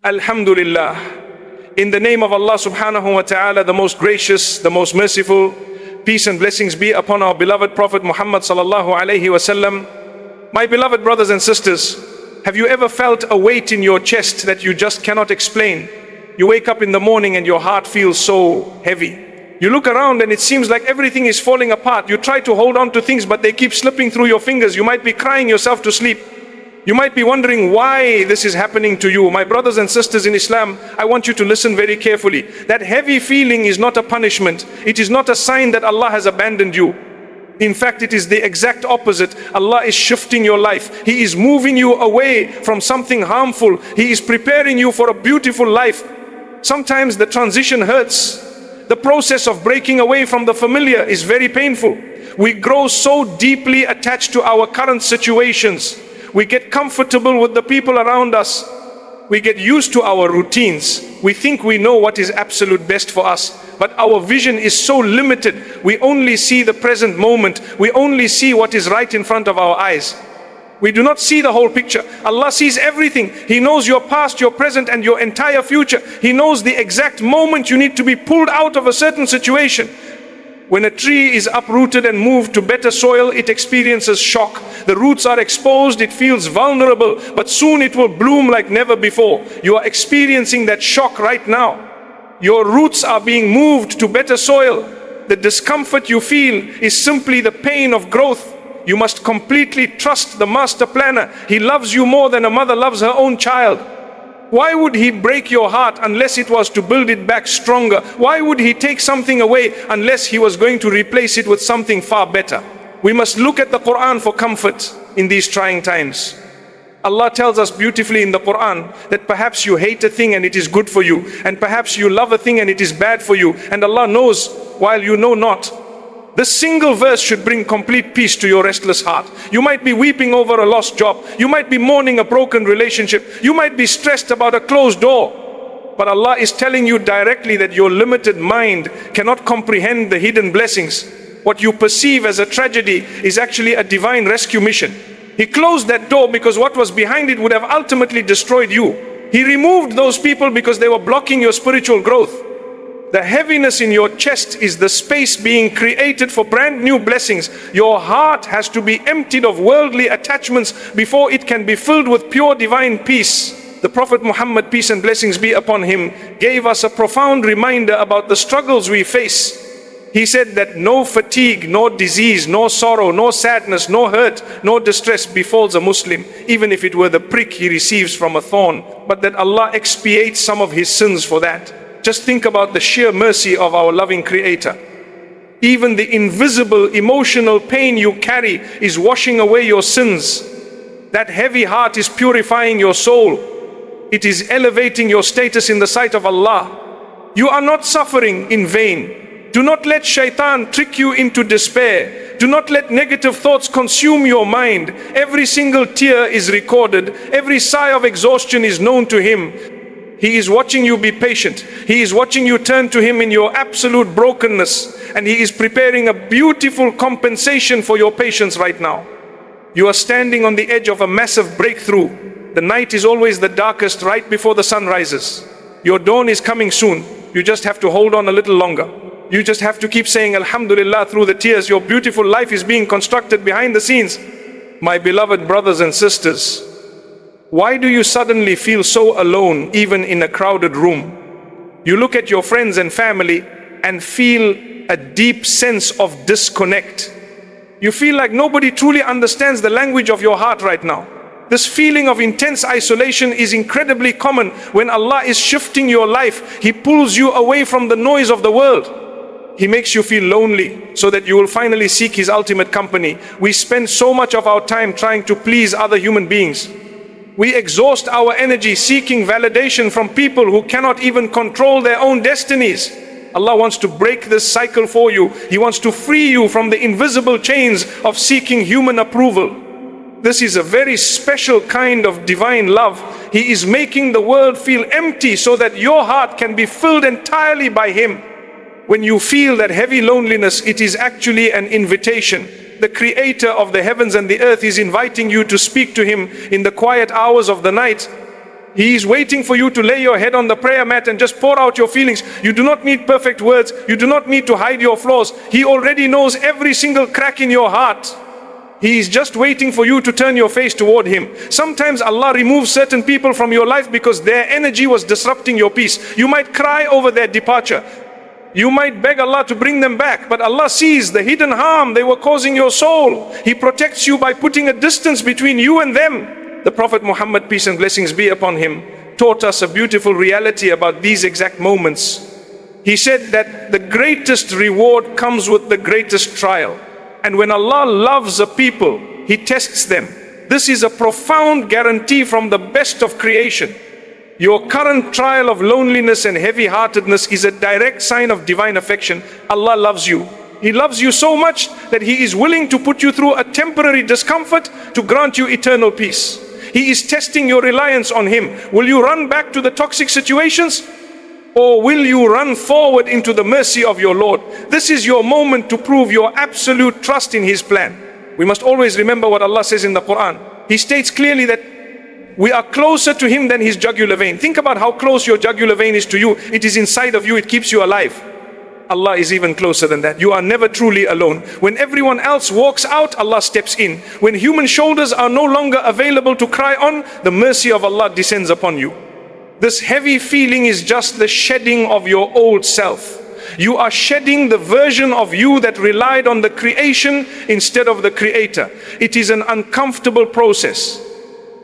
Alhamdulillah. In the name of Allah subhanahu wa ta'ala, the most gracious, the most merciful, peace and blessings be upon our beloved Prophet Muhammad sallallahu alayhi wasallam. My beloved brothers and sisters, have you ever felt a weight in your chest that you just cannot explain? You wake up in the morning and your heart feels so heavy. You look around and it seems like everything is falling apart. You try to hold on to things, but they keep slipping through your fingers. You might be crying yourself to sleep. You might be wondering why this is happening to you. My brothers and sisters in Islam, I want you to listen very carefully. That heavy feeling is not a punishment. It is not a sign that Allah has abandoned you. In fact, it is the exact opposite. Allah is shifting your life. He is moving you away from something harmful. He is preparing you for a beautiful life. Sometimes the transition hurts. The process of breaking away from the familiar is very painful. We grow so deeply attached to our current situations. We get comfortable with the people around us. We get used to our routines. We think we know what is absolute best for us. But our vision is so limited. We only see the present moment. We only see what is right in front of our eyes. We do not see the whole picture. Allah sees everything. He knows your past, your present, and your entire future. He knows the exact moment you need to be pulled out of a certain situation. When a tree is uprooted and moved to better soil, it experiences shock. The roots are exposed, it feels vulnerable, but soon it will bloom like never before. You are experiencing that shock right now. Your roots are being moved to better soil. The discomfort you feel is simply the pain of growth. You must completely trust the master planner. He loves you more than a mother loves her own child. Why would he break your heart unless it was to build it back stronger? Why would he take something away unless he was going to replace it with something far better? We must look at the Quran for comfort in these trying times. Allah tells us beautifully in the Quran that perhaps you hate a thing and it is good for you, and perhaps you love a thing and it is bad for you, and Allah knows while you know not. This single verse should bring complete peace to your restless heart. You might be weeping over a lost job. You might be mourning a broken relationship. You might be stressed about a closed door. But Allah is telling you directly that your limited mind cannot comprehend the hidden blessings. What you perceive as a tragedy is actually a divine rescue mission. He closed that door because what was behind it would have ultimately destroyed you. He removed those people because they were blocking your spiritual growth. The heaviness in your chest is the space being created for brand new blessings. Your heart has to be emptied of worldly attachments before it can be filled with pure divine peace. The Prophet Muhammad, peace and blessings be upon him, gave us a profound reminder about the struggles we face. He said that no fatigue, no disease, no sorrow, no sadness, no hurt, no distress befalls a Muslim, even if it were the prick he receives from a thorn, but that Allah expiates some of his sins for that. Just think about the sheer mercy of our loving Creator. Even the invisible emotional pain you carry is washing away your sins. That heavy heart is purifying your soul. It is elevating your status in the sight of Allah. You are not suffering in vain. Do not let shaitan trick you into despair. Do not let negative thoughts consume your mind. Every single tear is recorded. Every sigh of exhaustion is known to him. He is watching you be patient. He is watching you turn to him in your absolute brokenness. And he is preparing a beautiful compensation for your patience right now. You are standing on the edge of a massive breakthrough. The night is always the darkest right before the sun rises. Your dawn is coming soon. You just have to hold on a little longer. You just have to keep saying Alhamdulillah through the tears. Your beautiful life is being constructed behind the scenes. My beloved brothers and sisters, why do you suddenly feel so alone even in a crowded room? You look at your friends and family and feel a deep sense of disconnect. You feel like nobody truly understands the language of your heart right now. This feeling of intense isolation is incredibly common when Allah is shifting your life. He pulls you away from the noise of the world. He makes you feel lonely so that you will finally seek His ultimate company. We spend so much of our time trying to please other human beings. We exhaust our energy seeking validation from people who cannot even control their own destinies. Allah wants to break this cycle for you. He wants to free you from the invisible chains of seeking human approval. This is a very special kind of divine love. He is making the world feel empty so that your heart can be filled entirely by Him. When you feel that heavy loneliness, it is actually an invitation. The Creator of the heavens and the earth is inviting you to speak to Him in the quiet hours of the night. He is waiting for you to lay your head on the prayer mat and just pour out your feelings. You do not need perfect words. You do not need to hide your flaws. He already knows every single crack in your heart. He is just waiting for you to turn your face toward Him. Sometimes Allah removes certain people from your life because their energy was disrupting your peace. You might cry over their departure. You might beg Allah to bring them back, but Allah sees the hidden harm they were causing your soul. He protects you by putting a distance between you and them. The Prophet Muhammad, peace and blessings be upon him, taught us a beautiful reality about these exact moments. He said that the greatest reward comes with the greatest trial. And when Allah loves a people, He tests them. This is a profound guarantee from the best of creation. Your current trial of loneliness and heavy-heartedness is a direct sign of divine affection. Allah loves you. He loves you so much that He is willing to put you through a temporary discomfort to grant you eternal peace. He is testing your reliance on Him. Will you run back to the toxic situations? Or will you run forward into the mercy of your Lord? This is your moment to prove your absolute trust in His plan. We must always remember what Allah says in the Quran. He states clearly that we are closer to Him than His jugular vein. Think about how close your jugular vein is to you. It is inside of you. It keeps you alive. Allah is even closer than that. You are never truly alone. When everyone else walks out, Allah steps in. When human shoulders are no longer available to cry on, the mercy of Allah descends upon you. This heavy feeling is just the shedding of your old self. You are shedding the version of you that relied on the creation instead of the Creator. It is an uncomfortable process.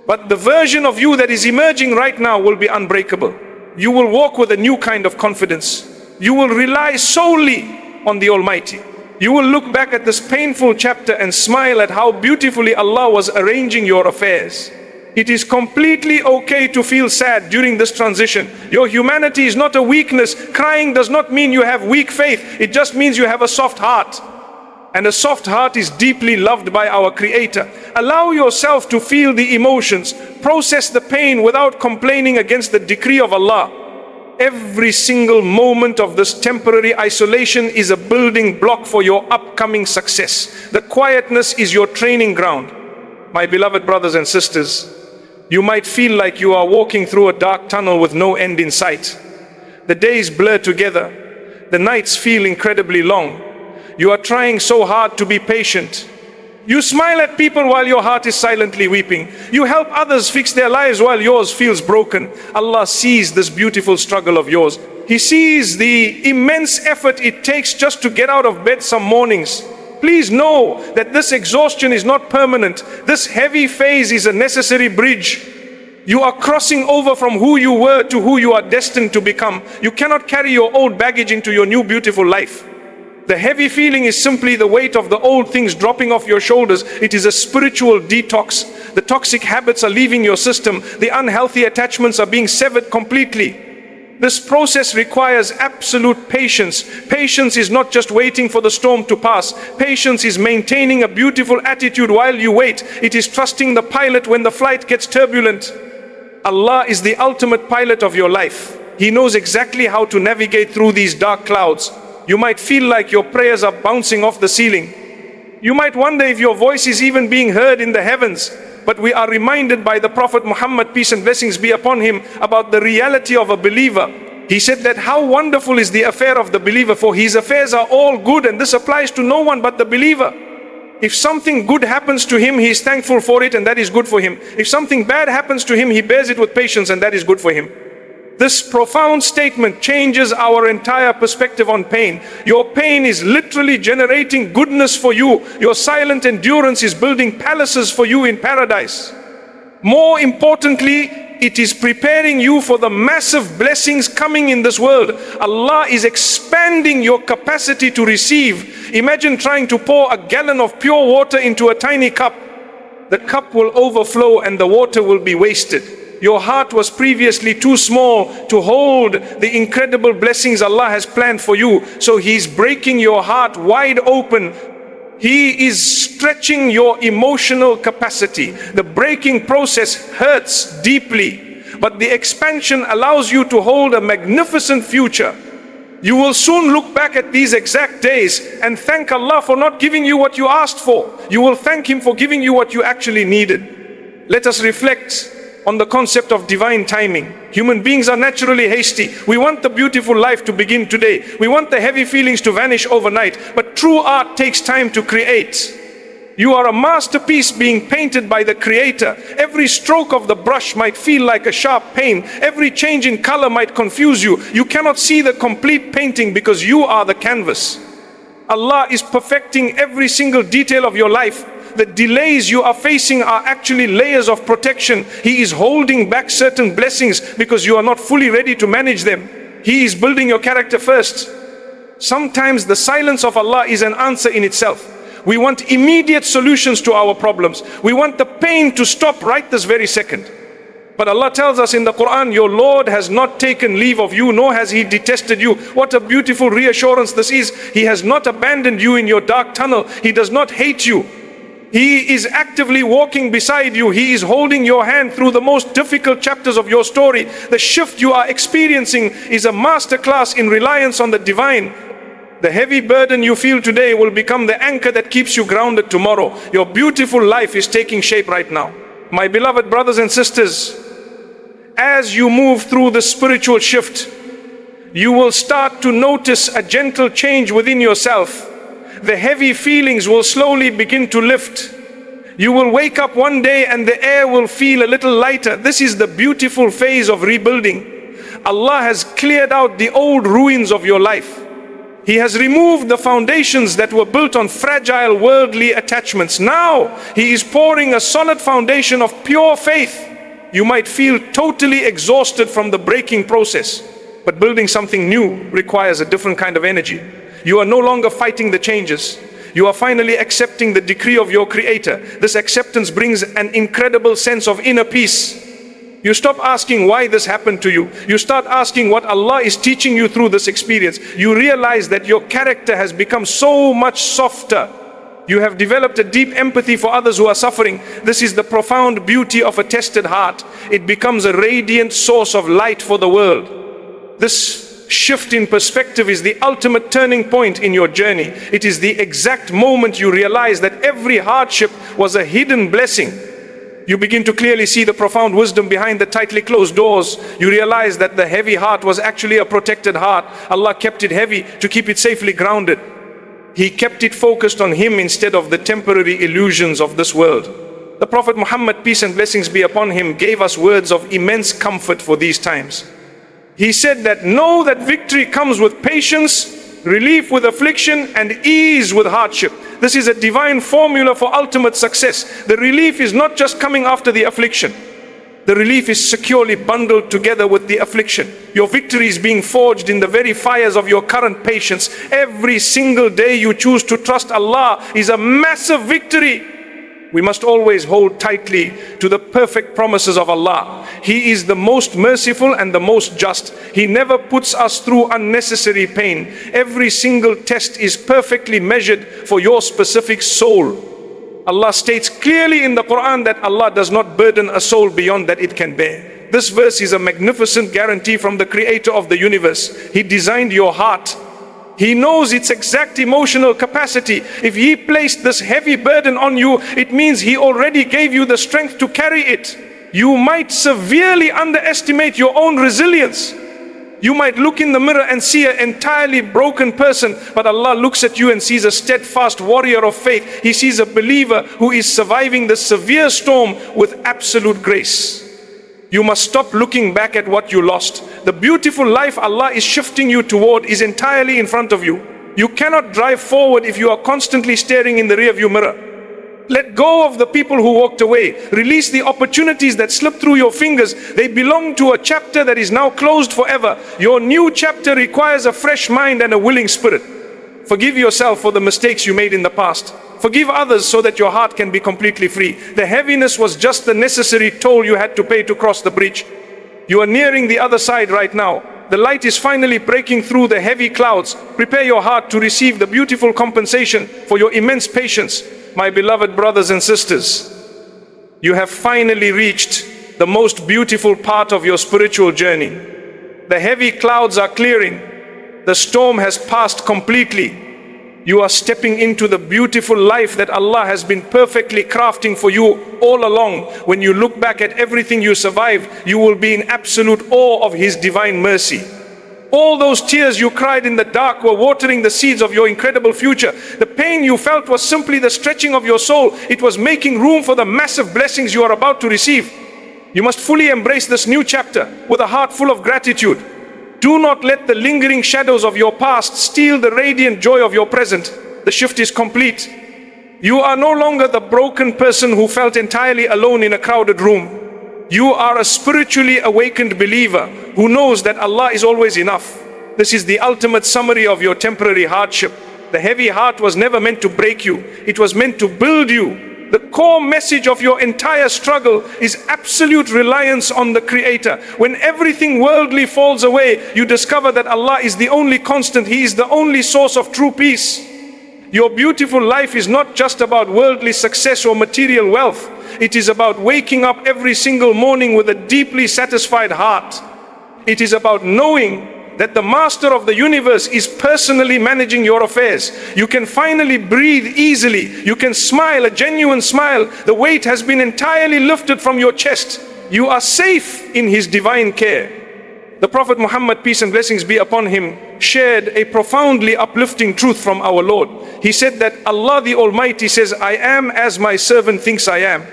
But the version of you that is emerging right now will be unbreakable. You will walk with a new kind of confidence. You will rely solely on the Almighty. You will look back at this painful chapter and smile at how beautifully Allah was arranging your affairs. It is completely okay to feel sad during this transition. Your humanity is not a weakness. Crying does not mean you have weak faith. It just means you have a soft heart. And a soft heart is deeply loved by our Creator. Allow yourself to feel the emotions. Process the pain without complaining against the decree of Allah. Every single moment of this temporary isolation is a building block for your upcoming success. The quietness is your training ground. My beloved brothers and sisters, you might feel like you are walking through a dark tunnel with no end in sight. The days blur together. The nights feel incredibly long. You are trying so hard to be patient. You smile at people while your heart is silently weeping. You help others fix their lives while yours feels broken. Allah sees this beautiful struggle of yours. He sees the immense effort it takes just to get out of bed some mornings. Please know that this exhaustion is not permanent. This heavy phase is a necessary bridge. You are crossing over from who you were to who you are destined to become. You cannot carry your old baggage into your new beautiful life. The heavy feeling is simply the weight of the old things dropping off your shoulders. It is a spiritual detox. The toxic habits are leaving your system. The unhealthy attachments are being severed completely. This process requires absolute patience. Patience is not just waiting for the storm to pass. Patience is maintaining a beautiful attitude while you wait. It is trusting the pilot when the flight gets turbulent. Allah is the ultimate pilot of your life. He knows exactly how to navigate through these dark clouds. You might feel like your prayers are bouncing off the ceiling. You might wonder if your voice is even being heard in the heavens. But we are reminded by the Prophet Muhammad, peace and blessings be upon him, about the reality of a believer. He said that how wonderful is the affair of the believer, for his affairs are all good, and this applies to no one but the believer. If something good happens to him, he is thankful for it, and that is good for him. If something bad happens to him, he bears it with patience, and that is good for him. This profound statement changes our entire perspective on pain. Your pain is literally generating goodness for you. Your silent endurance is building palaces for you in paradise. More importantly, it is preparing you for the massive blessings coming in this world. Allah is expanding your capacity to receive. Imagine trying to pour a gallon of pure water into a tiny cup. The cup will overflow and the water will be wasted. Your heart was previously too small to hold the incredible blessings Allah has planned for you. So He's breaking your heart wide open. He is stretching your emotional capacity. The breaking process hurts deeply, but the expansion allows you to hold a magnificent future. You will soon look back at these exact days and thank Allah for not giving you what you asked for. You will thank Him for giving you what you actually needed. Let us reflect on the concept of divine timing. Human beings are naturally hasty. We want the beautiful life to begin today. We want the heavy feelings to vanish overnight. But true art takes time to create. You are a masterpiece being painted by the Creator. Every stroke of the brush might feel like a sharp pain. Every change in color might confuse you. You cannot see the complete painting because you are the canvas. Allah is perfecting every single detail of your life. The delays you are facing are actually layers of protection. He is holding back certain blessings because you are not fully ready to manage them. He is building your character first. Sometimes the silence of Allah is an answer in itself. We want immediate solutions to our problems. We want the pain to stop right this very second. But Allah tells us in the Quran, your Lord has not taken leave of you, nor has He detested you. What a beautiful reassurance this is. He has not abandoned you in your dark tunnel. He does not hate you. He is actively walking beside you. He is holding your hand through the most difficult chapters of your story. The shift you are experiencing is a masterclass in reliance on the divine. The heavy burden you feel today will become the anchor that keeps you grounded tomorrow. Your beautiful life is taking shape right now. My beloved brothers and sisters, as you move through the spiritual shift, you will start to notice a gentle change within yourself. The heavy feelings will slowly begin to lift. You will wake up one day and the air will feel a little lighter. This is the beautiful phase of rebuilding. Allah has cleared out the old ruins of your life. He has removed the foundations that were built on fragile worldly attachments. Now He is pouring a solid foundation of pure faith. You might feel totally exhausted from the breaking process, but building something new requires a different kind of energy. You are no longer fighting the changes. You are finally accepting the decree of your Creator. This acceptance brings an incredible sense of inner peace. You stop asking why this happened to you. You start asking what Allah is teaching you through this experience. You realize that your character has become so much softer. You have developed a deep empathy for others who are suffering. This is the profound beauty of a tested heart. It becomes a radiant source of light for the world. This shift in perspective is the ultimate turning point in your journey. It is the exact moment you realize that every hardship was a hidden blessing. You begin to clearly see the profound wisdom behind the tightly closed doors. You realize that the heavy heart was actually a protected heart. Allah kept it heavy to keep it safely grounded. He kept it focused on Him instead of the temporary illusions of this world. The Prophet Muhammad, peace and blessings be upon him, gave us words of immense comfort for these times. He said that know that victory comes with patience, relief with affliction, and ease with hardship. This is a divine formula for ultimate success. The relief is not just coming after the affliction. The relief is securely bundled together with the affliction. Your victory is being forged in the very fires of your current patience. Every single day you choose to trust Allah is a massive victory. We must always hold tightly to the perfect promises of Allah. He is the most merciful and the most just. He never puts us through unnecessary pain. Every single test is perfectly measured for your specific soul. Allah states clearly in the Quran that Allah does not burden a soul beyond that it can bear. This verse is a magnificent guarantee from the Creator of the universe. He designed your heart. He knows its exact emotional capacity. If He placed this heavy burden on you, it means He already gave you the strength to carry it. You might severely underestimate your own resilience. You might look in the mirror and see an entirely broken person, but Allah looks at you and sees a steadfast warrior of faith. He sees a believer who is surviving the severe storm with absolute grace. You must stop looking back at what you lost. The beautiful life Allah is shifting you toward is entirely in front of you. You cannot drive forward if you are constantly staring in the rearview mirror. Let go of the people who walked away. Release the opportunities that slipped through your fingers. They belong to a chapter that is now closed forever. Your new chapter requires a fresh mind and a willing spirit. Forgive yourself for the mistakes you made in the past. Forgive others so that your heart can be completely free. The heaviness was just the necessary toll you had to pay to cross the bridge. You are nearing the other side right now. The light is finally breaking through the heavy clouds. Prepare your heart to receive the beautiful compensation for your immense patience. My beloved brothers and sisters, you have finally reached the most beautiful part of your spiritual journey. The heavy clouds are clearing. The storm has passed completely. You are stepping into the beautiful life that Allah has been perfectly crafting for you all along. When you look back at everything you survived, you will be in absolute awe of His divine mercy. All those tears you cried in the dark were watering the seeds of your incredible future. The pain you felt was simply the stretching of your soul. It was making room for the massive blessings you are about to receive. You must fully embrace this new chapter with a heart full of gratitude. Do not let the lingering shadows of your past steal the radiant joy of your present. The shift is complete. You are no longer the broken person who felt entirely alone in a crowded room. You are a spiritually awakened believer who knows that Allah is always enough. This is the ultimate summary of your temporary hardship. The heavy heart was never meant to break you. It was meant to build you. The core message of your entire struggle is absolute reliance on the Creator. When everything worldly falls away, you discover that Allah is the only constant. He is the only source of true peace. Your beautiful life is not just about worldly success or material wealth. It is about waking up every single morning with a deeply satisfied heart. It is about knowing that the Master of the universe is personally managing your affairs. You can finally breathe easily. You can smile, a genuine smile. The weight has been entirely lifted from your chest. You are safe in His divine care. The Prophet Muhammad, peace and blessings be upon him, shared a profoundly uplifting truth from our Lord. He said that Allah the Almighty says, "I am as my servant thinks I am."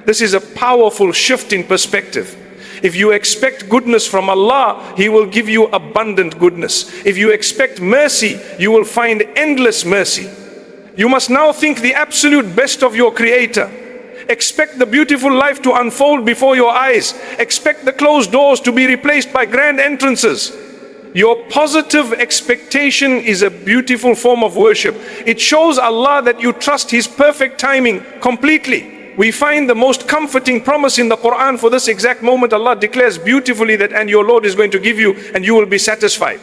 This is a powerful shift in perspective. If you expect goodness from Allah, He will give you abundant goodness. If you expect mercy, you will find endless mercy. You must now think the absolute best of your Creator. Expect the beautiful life to unfold before your eyes. Expect the closed doors to be replaced by grand entrances. Your positive expectation is a beautiful form of worship. It shows Allah that you trust His perfect timing completely. We find the most comforting promise in the Quran for this exact moment. Allah declares beautifully that, "And your Lord is going to give you and you will be satisfied."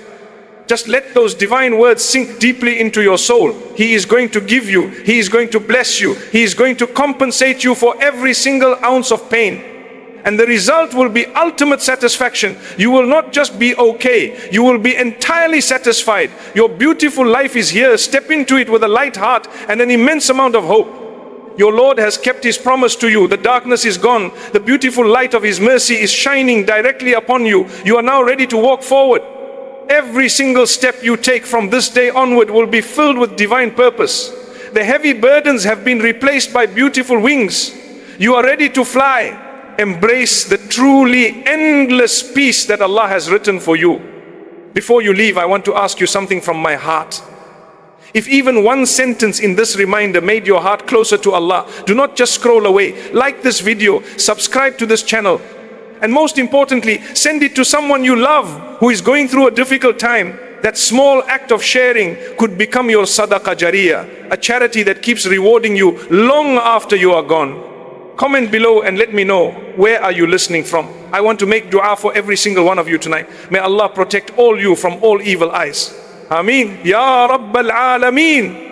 Just let those divine words sink deeply into your soul. He is going to give you. He is going to bless you. He is going to compensate you for every single ounce of pain. And the result will be ultimate satisfaction. You will not just be okay. You will be entirely satisfied. Your beautiful life is here. Step into it with a light heart and an immense amount of hope. Your Lord has kept His promise to you. The darkness is gone. The beautiful light of His mercy is shining directly upon you. You are now ready to walk forward. Every single step you take from this day onward will be filled with divine purpose. The heavy burdens have been replaced by beautiful wings. You are ready to fly. Embrace the truly endless peace that Allah has written for you. Before you leave, I want to ask you something from my heart. If even one sentence in this reminder made your heart closer to Allah, do not just scroll away. Like this video, subscribe to this channel, and most importantly, send it to someone you love who is going through a difficult time. That small act of sharing could become your sadaqah jariyah, a charity that keeps rewarding you long after you are gone. Comment below and let me know, where are you listening from? I want to make dua for every single one of you tonight. May Allah protect all you from all evil eyes. Ameen. Ya Rabbal Alameen.